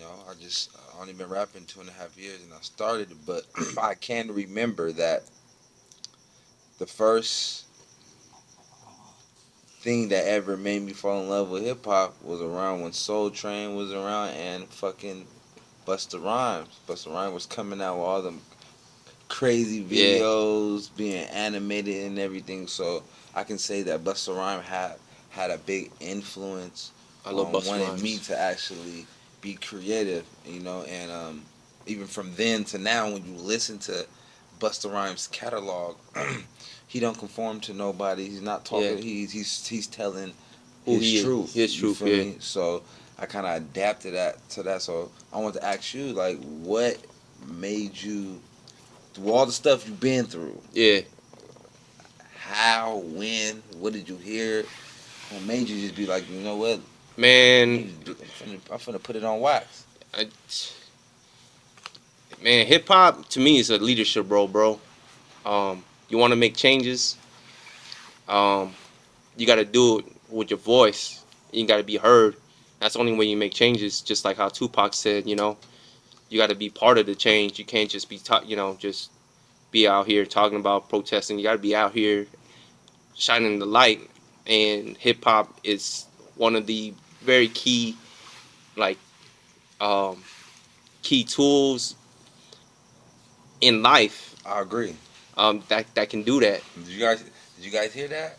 I only been rapping 2.5 years, and I started, but I can remember that the first thing that ever made me fall in love with hip hop was around when Soul Train was around and fucking Busta Rhymes. Busta Rhymes was coming out with all them crazy Yeah, videos, being animated and everything. So I can say that Busta Rhymes had a big influence I love on Busta wanting me Rhymes. to actually be creative, and even from then to now, when you listen to Busta Rhymes' catalog, he don't conform to nobody. He's not Yeah, talking. He's telling who his he is, truth. his You truth. feel Yeah, me? So I kind of adapted that to that. So I want to ask you, like, what made you through all the stuff you've been through? yeah, How, when, what did you hear? What made you just be like, you know what? man. I'm finna put it on wax. I, man, hip hop to me is a leadership role, bro. You want to make changes. Um, you got to do it with your voice. You got to be heard. That's the only way you make changes. Just like how Tupac said, you got to be part of the change. You can't just be, just be out here talking about protesting. You got to be out here shining the light. And hip hop is one of the very key, like, um, key tools in life, I agree. that can do that. Did you guys hear that?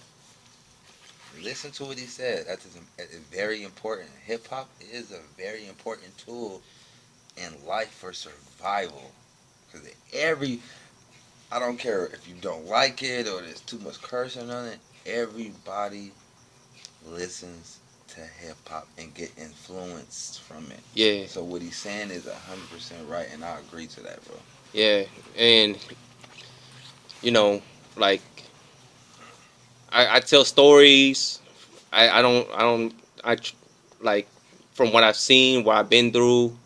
Listen to what he said. It's very important. Hip hop is a very important tool in life for survival. Because I don't care if you don't like it or there's too much cursing on it. Everybody listens to hip hop and get influenced from it. Yeah, So what he's saying is 100% right, and I agree to that, bro. yeah, and you know, like I tell stories. I like from what I've seen, what I've been through,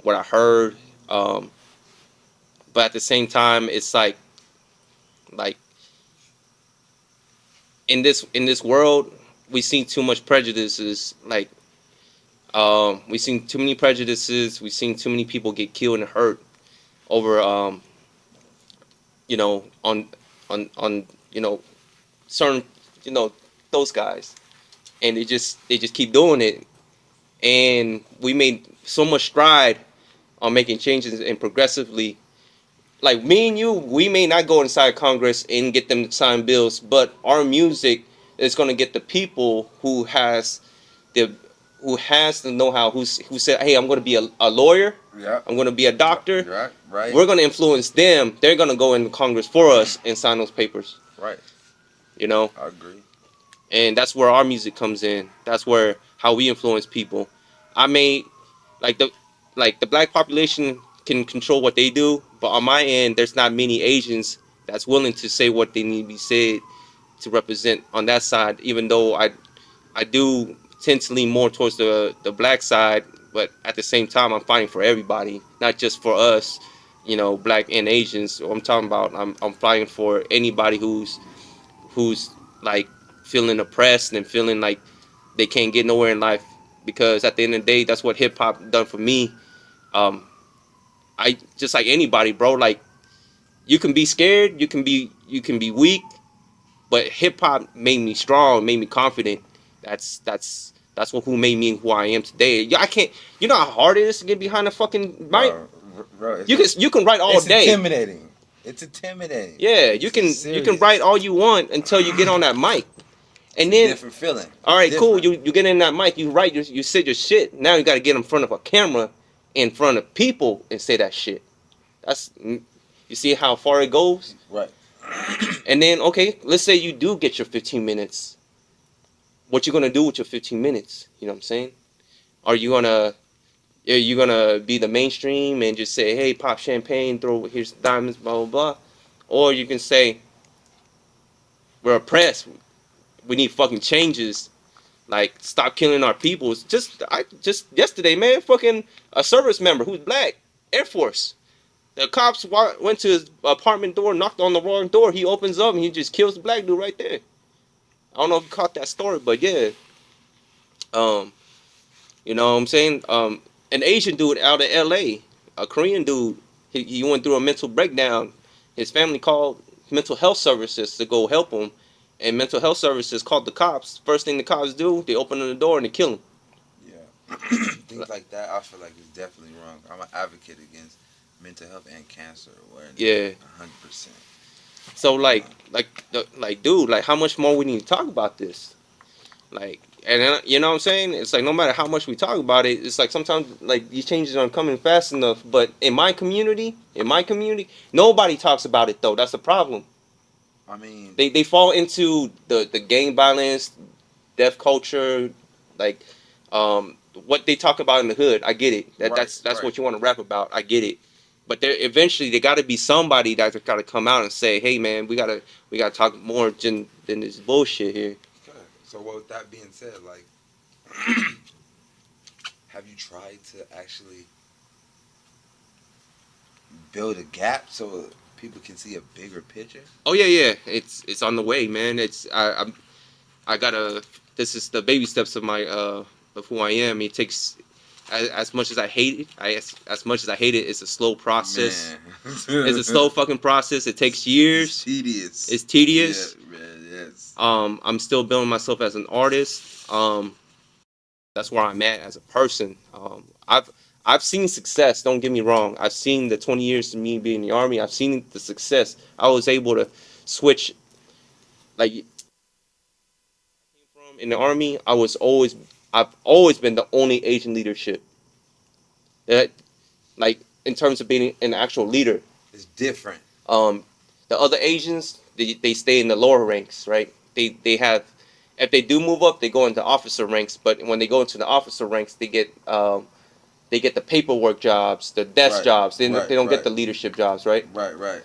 what I heard. Um, but at the same time, it's like in this world, we seen too much prejudices. Like we seen too many prejudices. We seen too many people get killed and hurt over on certain you know those guys, and they just keep doing it. And we made so much stride on making changes and progressively. Like me and you, we may not go inside Congress and get them to sign bills, but our music is going to get the people the who has the know-how, who said, "Hey, I'm going to be a lawyer. Yeah, I'm going to be a doctor." you're right, right, We're going to influence them. They're going to go in Congress for us and sign those papers. right. You know, I agree. and that's where our music comes in. That's where how we influence people. I may like the black population can control what they do, but on my end, there's not many Asians that's willing to say what they need to be said to represent on that side. Even though I do tend to lean more towards the black side, but at the same time, I'm fighting for everybody, not just for us, black and Asians. I'm talking about I'm fighting for anybody who's like feeling oppressed and feeling like they can't get nowhere in life, because at the end of the day, that's what hip hop done for me. um I just like anybody, bro. Like you can be scared, you can be weak, but hip hop made me strong, made me confident. That's what who made me who I am today. Yeah, I can't. You know how hard it is to get behind a fucking mic. Bro, You can write all it's day. intimidating. It's intimidating. Yeah, you It's can write serious. all you want until you get on that mic, It's and a then different feeling. all It's right, cool. different. You get in that mic, you write, you said your shit. Now you got to get in front of a camera, in front of people, and say that shit. That's you see how far it goes. Right. And then okay, let's say you do get your 15 minutes. What you gonna do with your 15 minutes? You know what I'm saying? Are you gonna be the mainstream and just say, hey, pop champagne, throw here's diamonds, blah blah blah, or you can say we're oppressed. We need fucking changes. Like, stop killing our people. It's just yesterday, man, fucking a service member who's black, Air Force. The cops went to his apartment door, knocked on the wrong door. He opens up and he just kills the black dude right there. I don't know if you caught that story, but yeah, um, you know what I'm saying. an Asian dude out of L.A., a Korean dude. He went through a mental breakdown. His family called mental health services to go help him, and mental health services called the cops. First thing the cops do, they open the door and they kill him. Yeah. Things like that, I feel like is definitely wrong. I'm an advocate against mental health and cancer awareness. Yeah. 100%. So You know. dude, like how much more we need to talk about this? Like, and then, you know what I'm saying? It's like no matter how much we talk about it, it's like sometimes like these changes aren't coming fast enough. But in my community, nobody talks about it though. That's the problem. I mean, They fall into the gang violence, death culture, like what they talk about in the hood. I get it. right, That's right. what you want to rap about. I get it. But there eventually there got to be somebody that's got to come out and say, "Hey man, we gotta talk more than this bullshit here." Okay. So, well, with that being said, like, have you tried to actually build a gap so people can see a bigger picture? Oh yeah. It's on the way, man. I gotta. This is the baby steps of my of who I am. It takes as much as I hate it. As much as I hate it, it's a slow process. Man. It's a slow fucking process. It takes It's years. tedious. It's tedious. Yeah, man, yes. I'm still building myself as an artist. That's where I'm at as a person. I've seen success. Don't get me wrong. I've seen the 20 years of me being in the army. I've seen the success. I was able to switch. Like from in the army, I've always been the only Asian leadership. That like in terms of being an actual leader. It's different. Um, the other Asians, they stay in the lower ranks, right? They have, if they do move up, they go into officer ranks. But when they go into the officer ranks, they get the paperwork jobs, the desk Right, jobs. They right, don't get right, the leadership jobs, right? right, right.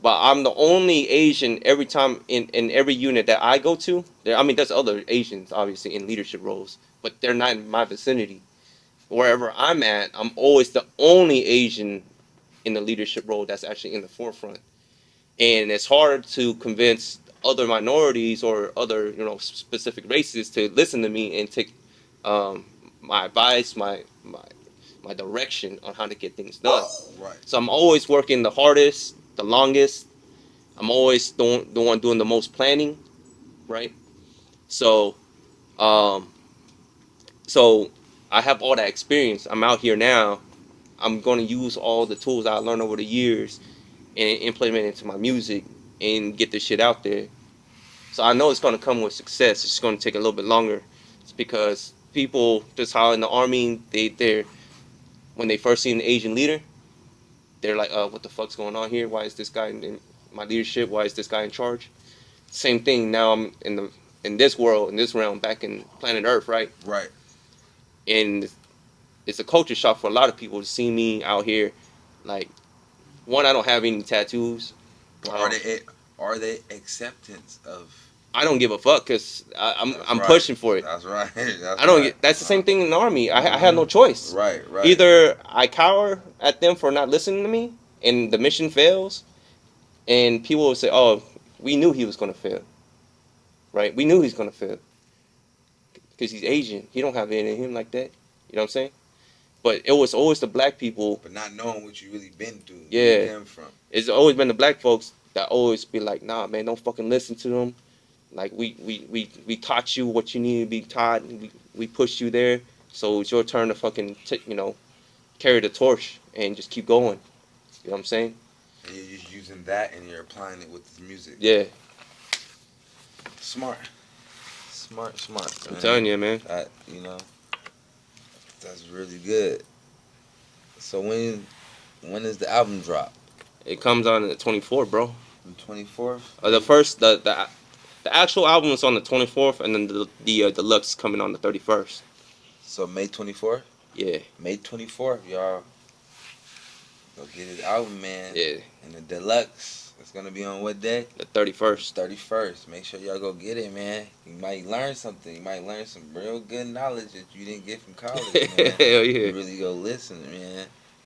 But I'm the only Asian every time in every unit that I go to. I mean, there's other Asians obviously in leadership roles, but they're not in my vicinity. Wherever I'm at, I'm always the only Asian in the leadership role that's actually in the forefront. And it's hard to convince other minorities or other specific races to listen to me and take um, my advice, my direction on how to get things done. Right. So I'm always working the hardest, the longest. I'm always the one doing the most planning, right? So um, so I have all that experience. I'm out here now. I'm going to use all the tools I learned over the years and implement it into my music and get this shit out there. So I know it's going to come with success. It's just going to take a little bit longer. It's because people, just how in the army, they're when they first see an Asian leader, they're like, what the fuck's going on here? Why is this guy in my leadership? Why is this guy in charge? Same thing. Now I'm in this world, in this realm, back in planet Earth, right? Right. And it's a culture shock for a lot of people to see me out here. Like, one, I don't have any tattoos. But Um, are they acceptance of? I don't give a fuck because That's I'm right. pushing for it. That's right. That's I don't right. get. That's the same thing in the army. I had no choice. Right. Right. Either I cower at them for not listening to me, and the mission fails, and people will say, "Oh, we knew he was gonna fail, right? We knew he's gonna fail because he's Asian. He don't have it in him like that." You know what I'm saying? But it was always the black people. But not knowing what you really been through, where you Yeah, came from. it's always been the black folks that always be like, "Nah, man, don't fucking listen to them. Like we taught you what you need to be taught. And we pushed you there, so it's your turn to fucking carry the torch and just keep going." You know what I'm saying? And you're just using that and you're applying it with this music. Yeah, Smart. Smart, smart, I'm man. telling you, man. That, that's really good. So when is the album drop? It comes on the 24th, bro. The 24th? The first the actual album is on the 24th, and then the deluxe is coming on the 31st. So May 24th? Yeah, May 24th, y'all. Go get his album, man. yeah, And the deluxe. It's gonna be on what day? the 31st. 31st. Make sure y'all go get it, man. You might learn something. You might learn some real good knowledge that you didn't get from college, man. Hell yeah. You really go listen, man.